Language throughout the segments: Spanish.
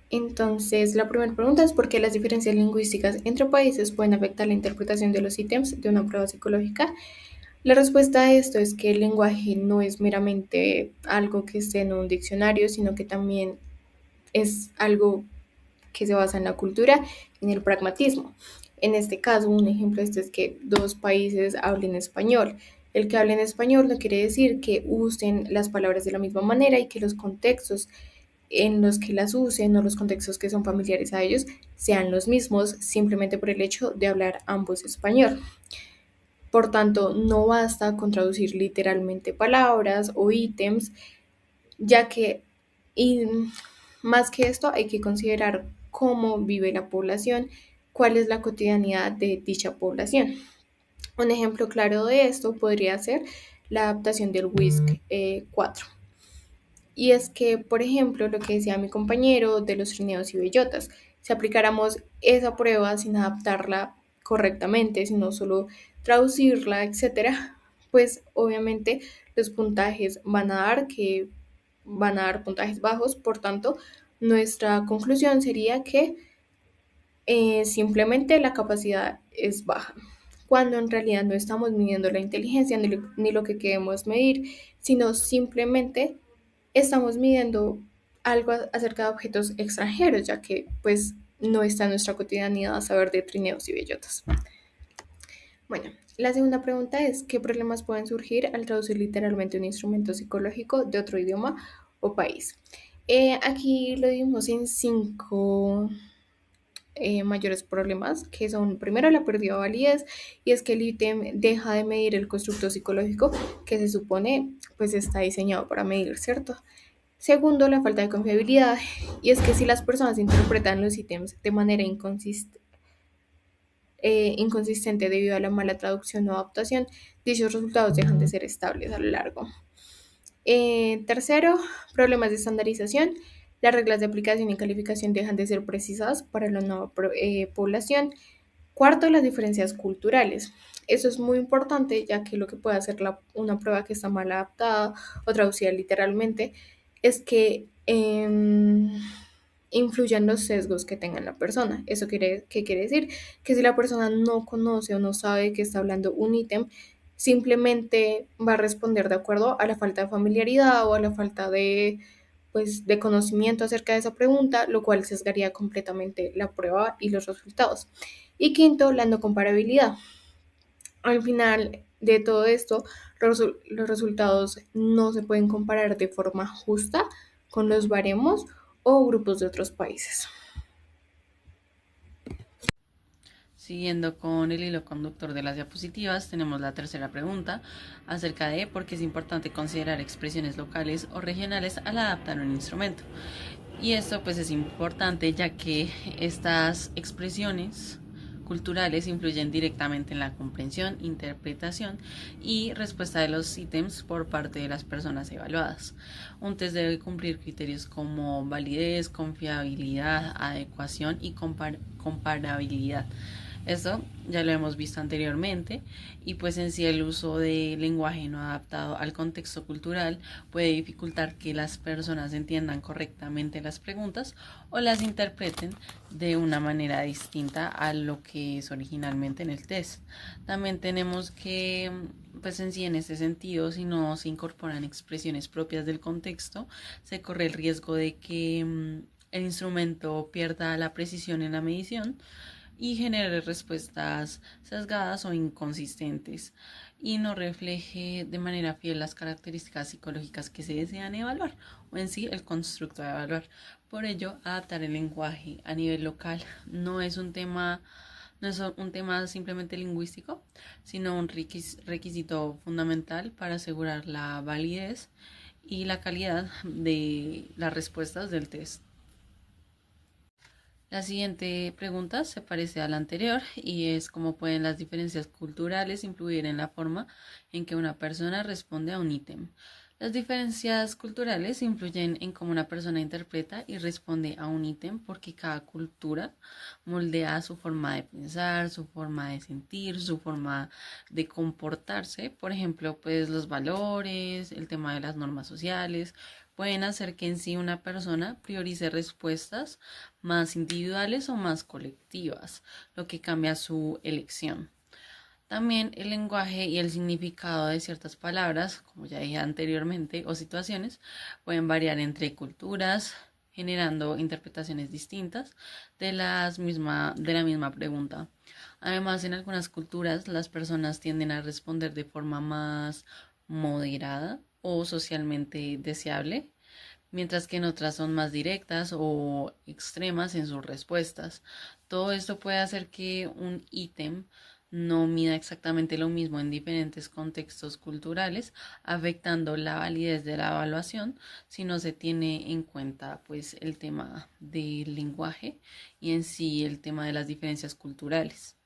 Entonces, la primera pregunta es por qué las diferencias lingüísticas entre países pueden afectar la interpretación de los ítems de una prueba psicológica. La respuesta a esto es que el lenguaje no es meramente algo que esté en un diccionario, sino que también es algo que se basa en la cultura y en el pragmatismo. En este caso, un ejemplo de esto es que dos países hablen español. El que hable en español no quiere decir que usen las palabras de la misma manera y que los contextos en los que las usen o los contextos que son familiares a ellos sean los mismos simplemente por el hecho de hablar ambos español. Por tanto, no basta con traducir literalmente palabras o ítems, ya que y más que esto hay que considerar cómo vive la población, cuál es la cotidianidad de dicha población. Un ejemplo claro de esto podría ser la adaptación del WISC 4. Y es que, por ejemplo, lo que decía mi compañero de los trineos y bellotas, si aplicáramos esa prueba sin adaptarla correctamente, sino solo traducirla, etcétera, pues obviamente los puntajes van a dar puntajes bajos, por tanto, nuestra conclusión sería que simplemente la capacidad es baja, cuando en realidad no estamos midiendo la inteligencia ni lo que queremos medir, sino simplemente estamos midiendo algo acerca de objetos extranjeros, ya que pues no está en nuestra cotidianidad saber de trineos y bellotas. Bueno, la segunda pregunta es, ¿qué problemas pueden surgir al traducir literalmente un instrumento psicológico de otro idioma o país? Aquí lo dimos en cinco mayores problemas, que son primero la pérdida de validez, y es que el ítem deja de medir el constructo psicológico que se supone pues está diseñado para medir, ¿cierto? Segundo, la falta de confiabilidad, y es que si las personas interpretan los ítems de manera inconsistente debido a la mala traducción o adaptación, dichos resultados dejan de ser estables a lo largo. Tercero, problemas de estandarización. Las reglas de aplicación y calificación dejan de ser precisas para la nueva población. Cuarto, las diferencias culturales. Eso es muy importante, ya que lo que puede hacer una prueba que está mal adaptada o traducida literalmente es que influyan los sesgos que tenga la persona. ¿Qué quiere decir? Que si la persona no conoce o no sabe que está hablando un ítem, simplemente va a responder de acuerdo a la falta de familiaridad o a la falta de conocimiento acerca de esa pregunta, lo cual sesgaría completamente la prueba y los resultados. Y quinto, la no comparabilidad. Al final de todo esto, los resultados no se pueden comparar de forma justa con los baremos o grupos de otros países. Siguiendo con el hilo conductor de las diapositivas, tenemos la tercera pregunta acerca de por qué es importante considerar expresiones locales o regionales al adaptar un instrumento. Y esto pues es importante ya que estas expresiones culturales influyen directamente en la comprensión, interpretación y respuesta de los ítems por parte de las personas evaluadas. Un test debe cumplir criterios como validez, confiabilidad, adecuación y comparabilidad. Esto ya lo hemos visto anteriormente y pues en sí el uso de lenguaje no adaptado al contexto cultural puede dificultar que las personas entiendan correctamente las preguntas o las interpreten de una manera distinta a lo que es originalmente en el test. También tenemos que pues en sí en este sentido, si no se incorporan expresiones propias del contexto, se corre el riesgo de que el instrumento pierda la precisión en la medición y genere respuestas sesgadas o inconsistentes y no refleje de manera fiel las características psicológicas que se desean evaluar o en sí el constructo a evaluar. Por ello, adaptar el lenguaje a nivel local no es un tema simplemente lingüístico, sino un requisito fundamental para asegurar la validez y la calidad de las respuestas del test. La siguiente pregunta se parece a la anterior y es cómo pueden las diferencias culturales influir en la forma en que una persona responde a un ítem. Las diferencias culturales influyen en cómo una persona interpreta y responde a un ítem porque cada cultura moldea su forma de pensar, su forma de sentir, su forma de comportarse. Por ejemplo, pues los valores, el tema de las normas sociales, pueden hacer que en sí una persona priorice respuestas más individuales o más colectivas, lo que cambia su elección. También el lenguaje y el significado de ciertas palabras, como ya dije anteriormente, o situaciones, pueden variar entre culturas, generando interpretaciones distintas de la misma pregunta. Además, en algunas culturas las personas tienden a responder de forma más moderada o socialmente deseable, mientras que en otras son más directas o extremas en sus respuestas. Todo esto puede hacer que un ítem no mida exactamente lo mismo en diferentes contextos culturales, afectando la validez de la evaluación si no se tiene en cuenta pues el tema del lenguaje y en sí el tema de las diferencias culturales.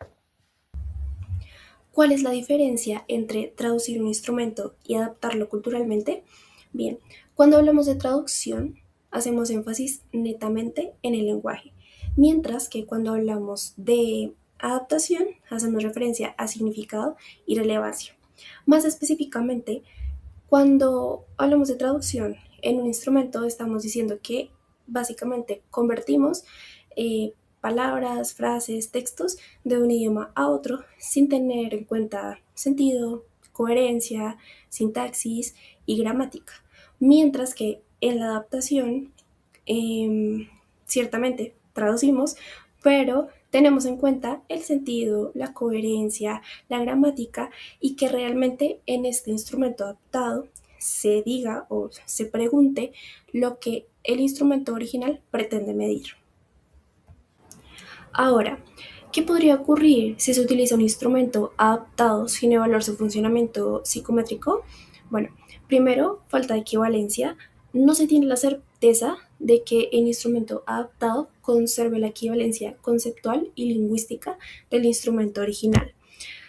¿Cuál es la diferencia entre traducir un instrumento y adaptarlo culturalmente? Bien, cuando hablamos de traducción, hacemos énfasis netamente en el lenguaje, mientras que cuando hablamos de adaptación, hacemos referencia a significado y relevancia. Más específicamente, cuando hablamos de traducción en un instrumento, estamos diciendo que básicamente convertimos palabras, frases, textos de un idioma a otro sin tener en cuenta sentido, coherencia, sintaxis y gramática. Mientras que en la adaptación, ciertamente traducimos, pero tenemos en cuenta el sentido, la coherencia, la gramática y que realmente en este instrumento adaptado se diga o se pregunte lo que el instrumento original pretende medir. Ahora, ¿qué podría ocurrir si se utiliza un instrumento adaptado sin evaluar su funcionamiento psicométrico? Bueno, primero, falta de equivalencia. No se tiene la certeza de que el instrumento adaptado conserve la equivalencia conceptual y lingüística del instrumento original.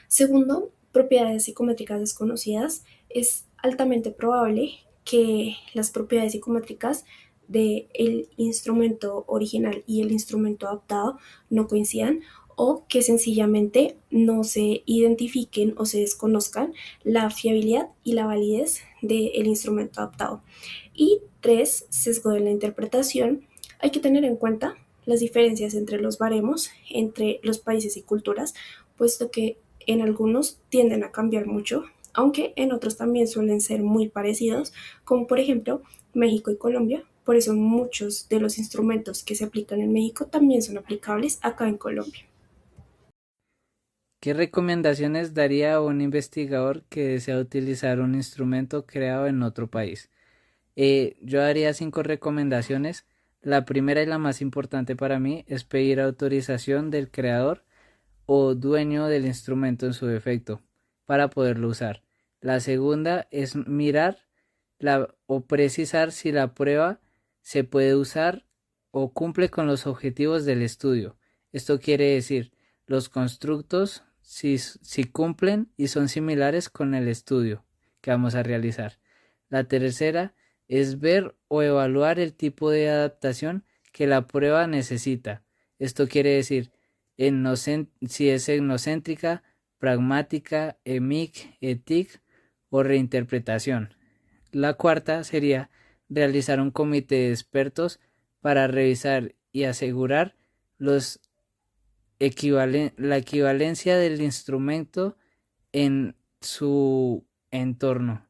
Segundo, propiedades psicométricas desconocidas. Es altamente probable que las propiedades psicométricas del instrumento original y el instrumento adaptado no coincidan o que sencillamente no se identifiquen o se desconozcan la fiabilidad y la validez del instrumento adaptado. Y tres, sesgo de la interpretación. Hay que tener en cuenta las diferencias entre los baremos, entre los países y culturas, puesto que en algunos tienden a cambiar mucho, aunque en otros también suelen ser muy parecidos, como por ejemplo México y Colombia. Por eso muchos de los instrumentos que se aplican en México también son aplicables acá en Colombia. ¿Qué recomendaciones daría a un investigador que desea utilizar un instrumento creado en otro país? Yo daría 5 recomendaciones. La primera y la más importante para mí es pedir autorización del creador o dueño del instrumento en su defecto para poderlo usar. La segunda es mirar o precisar si la prueba se puede usar o cumple con los objetivos del estudio. Esto quiere decir los constructos si cumplen y son similares con el estudio que vamos a realizar. La tercera es ver o evaluar el tipo de adaptación que la prueba necesita. Esto quiere decir si es etnocéntrica, pragmática, EMIC, ETIC o reinterpretación. La cuarta sería realizar un comité de expertos para revisar y asegurar la equivalencia del instrumento en su entorno.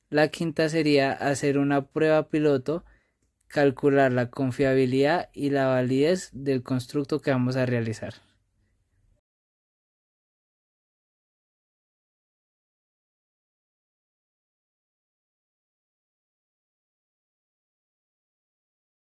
La quinta sería hacer una prueba piloto, calcular la confiabilidad y la validez del constructo que vamos a realizar.